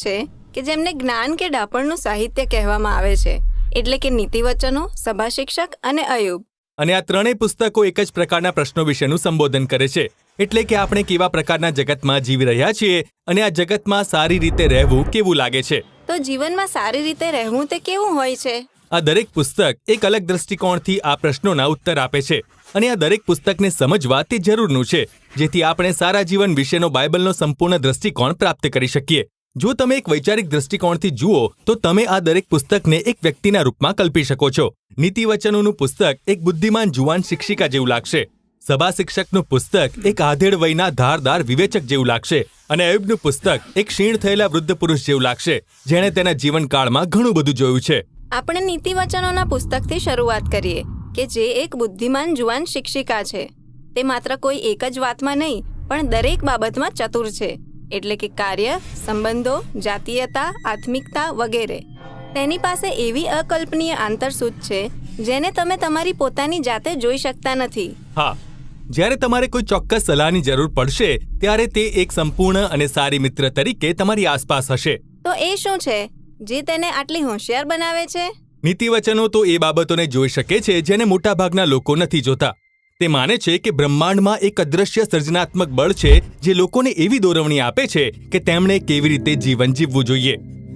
છે કે જેમને જ્ઞાન કે ડાપણનું સાહિત્ય કહેવામાં આવે છે, એટલે કે નીતિવચનો, સભા શિક્ષક અને અયુબ. અને આ ત્રણેય પુસ્તકો એક જ પ્રકારના પ્રશ્નો વિશેનું સંબોધન કરે છે, એટલે કે આપણે કેવા પ્રકારના જગતમાં જીવી રહ્યા છીએ અને આ જગતમાં સારી રીતે રહેવું કેવું લાગે છે. તો જીવનમાં સારી રીતે રહેવું તે કેવું હોય છે? આ દરેક પુસ્તક એક અલગ દ્રષ્ટિકોણથી આ પ્રશ્નોના ઉત્તર આપે છે અને આ દરેક પુસ્તકને સમજવા તે જરૂરનું છે, જેથી આપણે સારા જીવન વિશેનો બાઇબલનો સંપૂર્ણ દ્રષ્ટિકોણ પ્રાપ્ત કરી શકીએ. જો તમે એક વૈચારિક દ્રષ્ટિકોણથી જુઓ તો તમે આ દરેક પુસ્તકને એક વ્યક્તિના રૂપમાં કલ્પી શકો છો. નીતિવચનોનું પુસ્તક એક બુદ્ધિમાન જુવાન શિક્ષિકા જેવું લાગશે. સભા શિક્ષકનું પુસ્તક એક આધેડ વયના ધારદાર વિવેચક જેવું લાગશે અને અયુબનું પુસ્તક એક ક્ષીણ થયેલા વૃદ્ધ પુરુષ જેવું લાગશે, જેણે તેના જીવનકાળમાં ઘણું બધું જોયું છે. આપણે નીતિવચનોના પુસ્તકથી શરૂઆત કરીએ કે જે એક બુદ્ધિમાન જુવાન શિક્ષિકા છે. તે માત્ર કોઈ એક જ વાતમાં નહીં પણ દરેક બાબતમાં ચતુર છે, એટલે કે કાર્ય, સંબંધો, જાતીયતા, આત્મિકતા વગેરે. તેની પાસે એવી અકલ્પનીય આંતરસૂઝ છે જેને તમે તમારી પોતાની જાતે જોઈ શકતા નથી. હા, જ્યારે તમારે કોઈ ચોક્કસ સલાહની જરૂર પડશે ત્યારે તે એક સંપૂર્ણ અને સારી મિત્ર તરીકે તમારી આસપાસ હશે. તો એ શું છે જે તેને આટલી હોશિયાર બનાવે છે? નીતિવચનો તો એ બાબતોને જોઈ શકે છે જેને મોટાભાગના લોકો નથી જોતા. તે માને છે કે બ્રહ્માંડમાં એક અદૃશ્ય સર્જનાત્મક બળ છે જે લોકોને એવી દોરવણી આપે છે કે તેમણે કેવી રીતે જીવન જીવવું જોઈએ.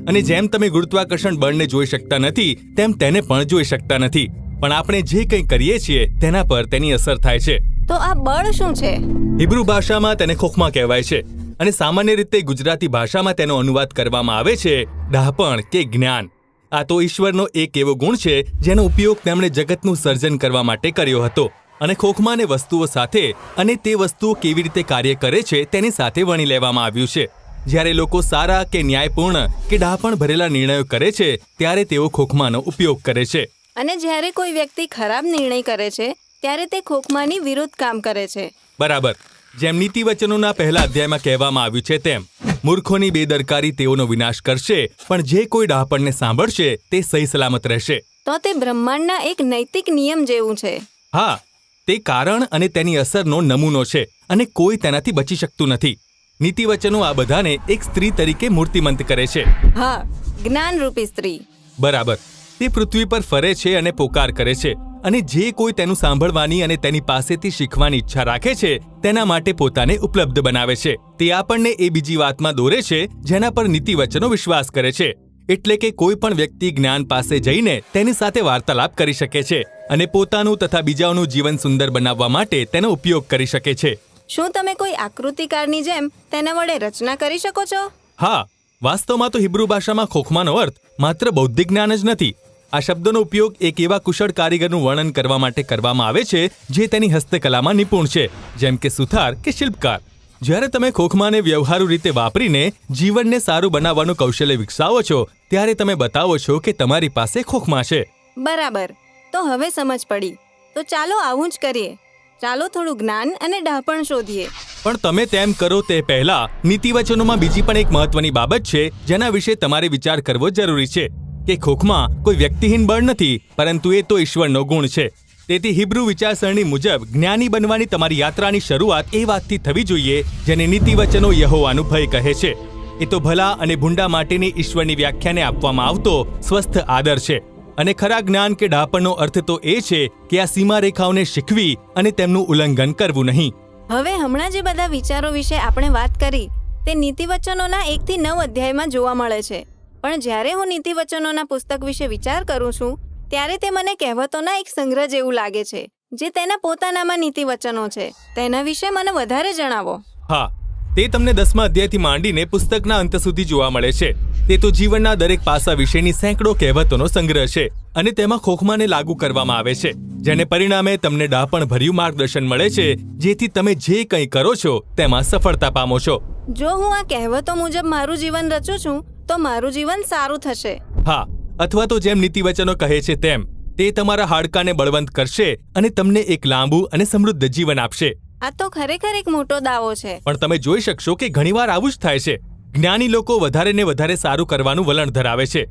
અને જેમ તમે ગુરુત્વાકર્ષણ બળને જોઈ શકતા નથી તેમ તેને પણ જોઈ શકતા નથી, પણ આપણે જે કંઈ કરીએ છીએ તેના પર તેની અસર થાય છે. તો આ બળ શું છે? હિબ્રુ ભાષામાં તેને ખોખમા કહેવાય છે અને સામાન્ય રીતે ગુજરાતી ભાષામાં તેનો અનુવાદ કરવામાં આવે છે ડહાપણ કે જ્ઞાન. આ તો ઈશ્વરનો એક એવો ગુણ છે જેનો ઉપયોગ તેમણે જગતનું સર્જન કરવા માટે કર્યો હતો અને ખોખમાને વસ્તુઓ સાથે અને તે વસ્તુઓ કેવી રીતે કાર્ય કરે છે તેની સાથે વણી લેવામાં આવ્યું છે. જ્યારે લોકો સારા કે ન્યાયપૂર્ણ કે ડહાપણ ભરેલા નિર્ણયો કરે છે ત્યારે તેઓ ખોખમાનો ઉપયોગ કરે છે. અને જ્યારે કોઈ વ્યક્તિ ખરાબ નિર્ણય કરે છે ત્યારે તે ખોખમાની વિરુદ્ધ કામ કરે છે. બરાબર. જેમ નીતિવચનોના પહેલા અધ્યાયમાં કહેવામાં આવ્યું છે તેમ મૂર્ખોની બેદરકારી તેઓનો વિનાશ કરશે, પણ જે કોઈ ડહાપણને સાંભળશે તે સહી સલામત રહેશે. તો તે બ્રહ્માંડના એક નૈતિક નિયમ જેવું છે. હા, તે કારણ અને તેની અસરનો નમૂનો છે અને કોઈ તેનાથી બચી શકતું નથી. નીતિવચનો આ બધાને એક સ્ત્રી તરીકે મૂર્તિમંત કરે છે. હા, જ્ઞાનરૂપી સ્ત્રી. બરાબર. તે પૃથ્વી પર ફરે છે અને પોકાર કરે છે અને જે કોઈ તેનું સાંભળવાની અને તેની પાસેથી શીખવાની ઈચ્છા રાખે છે તેના માટે પોતાને ઉપલબ્ધ બનાવે છે. તે આપણને એ બીજી વાતમાં દોરે છે જેના પર નીતિવચનો વિશ્વાસ કરે છે, એટલે કે કોઈ પણ વ્યક્તિ જ્ઞાન પાસે જઈને તેની સાથે વાર્તાલાપ કરી શકે છે અને પોતાનું તથા બીજાઓનું જીવન સુંદર બનાવવા માટે તેનો ઉપયોગ કરી શકે છે. શું તમે કોઈ આકૃતિકારની જેમ તેના વડે રચના કરી શકો છો? હા, વાસ્તવમાં તો હિબ્રુ ભાષામાં ખોખમાનો અર્થ માત્ર બૌદ્ધિક જ્ઞાન જ નથી. આ શબ્દનો ઉપયોગ એક એવા કુશળ કારીગરનું વર્ણન કરવા માટે કરવામાં આવે છે જે તેની હસ્તકલામાં નિપુણ છે, જેમ કે સુથાર કે શિલ્પકાર. જ્યારે તમે ખોખમાને વ્યવહારુ રીતે વાપરીને જીવનને સારું બનાવવાનું કૌશલ્ય વિકસાવો છો ત્યારે તમે બતાવો છો કે તમારી પાસે ખોખમા છે. બરાબર. તો હવે સમજ પડી. તો ચાલો આવું જ કરીએ. ચાલો થોડું જ્ઞાન અને ડહાપણ શોધીએ. પણ તમે તેમ કરો તે પહેલા નીતિવચનોમાં બીજી પણ એક મહત્વની બાબત છે જેના વિશે તમારે વિચાર કરવો જરૂરી છે કે ખોખમા કોઈ વ્યક્તિહીન બળ નથી, પરંતુ એ તો ઈશ્વરનો ગુણ છે. તેથી હિબ્રુ વિચારસરણી મુજબ જ્ઞાની બનવાની તમારી યાત્રાની શરૂઆત એ વાતથી થવી જોઈએ જેને નીતિવચનો યહોવાનું ભય કહે છે. એ તો ભલા અને ભૂંડા માટેની ઈશ્વરની વ્યાખ્યાને આપવામાં આવતો સ્વસ્થ આદર છે. અને ખરા જ્ઞાન કે ડહાપણનો અર્થ તો એ છે કે આ સીમારેખાઓને શીખવી અને તેમનું ઉલ્લંઘન કરવું નહીં. હવે હમણાં જે બધા વિચારો વિશે આપણે વાત કરી તે નીતિવચનોના 1 થી 9 અધ્યાયમાં જોવા મળે છે. પણ જ્યારે હું નીતિવચનોના પુસ્તક વિશે વિચાર કરું છું ત્યારે તે મને કહેવતોના એક સંગ્રહ જેવું લાગે છે જે તેના પોતાનામાં નીતિવચનો છે. તેના વિશે મને વધારે જણાવો. હા, તે તમને 10મા અધ્યાયથી માંડીને પુસ્તકના અંત સુધી જોવા મળે છે. તે તો જીવનના દરેક પાસા વિશેની સેંકડો કહેવતોનો સંગ્રહ છે અને તેમાં ખોખમાને લાગુ કરવામાં આવે છે, જેને પરિણામે તમને ડહાપણ ભર્યું માર્ગદર્શન મળે છે જેથી તમે જે કંઈ કરો છો તેમાં સફળતા પામો છો. જો હું આ કહેવતો મુજબ મારું જીવન રચું છું તો મારું જીવન સારું થશે. હા, અથવા તો જેમ નીતિવચનો કહે છે તેમ તે તમારા હાડકાને બળવંત કરશે અને તમને એક લાંબુ અને સમૃદ્ધ જીવન આપશે. આ તો ખરેખર એક મોટો દાવો છે. પણ તમે જોઈ શકશો કે ઘણીવાર આવું જ થાય છે. જ્ઞાની લોકો વધારે ને વધારે સારું કરવાનું વલણ ધરાવે છે.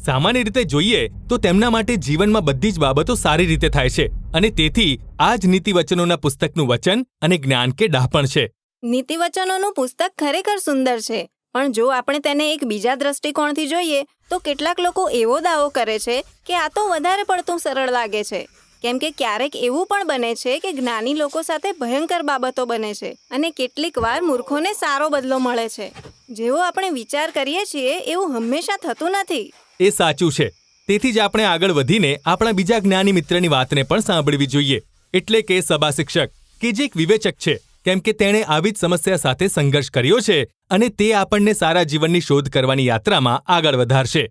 સામાન્ય રીતે જોઈએ તો તેમના માટે જીવનમાં બધી જ બાબતો સારી રીતે થાય છે અને તેથી આ જ નીતિવચનોના પુસ્તકનું વચન અને જ્ઞાન કે ડહાપણ છે. નીતિવચનોનું પુસ્તક ખરેખર સુંદર છે પણ જો આપણે તેને એક બીજા દ્રષ્ટિકોણથી જોઈએ તો કેટલાક લોકો એવો દાવો કરે છે કે આ તો વધારે પડતું સરળ લાગે છે, કેમ કે ક્યારેક એવું પણ બને છે કે જ્ઞાની લોકો સાથે ભયંકર બાબતો બને છે અને કેટલીક વાર મૂર્ખોને સારો બદલો મળે છે. જેવો આપણે વિચાર કરીએ છીએ એવું હંમેશા થતું નથી. એ સાચું છે. તેથી જ આપણે આગળ વધીને આપણા બીજા જ્ઞાની મિત્રની વાતને પણ સાંભળવી જોઈએ, એટલે કે સભા શિક્ષક, કે જે એક વિવેચક છે, કેમ કે તેણે આવી જ સમસ્યા સાથે સંઘર્ષ કર્યો છે અને તે આપણને સારા જીવનની શોધ કરવાની યાત્રામાં આગળ વધારશે.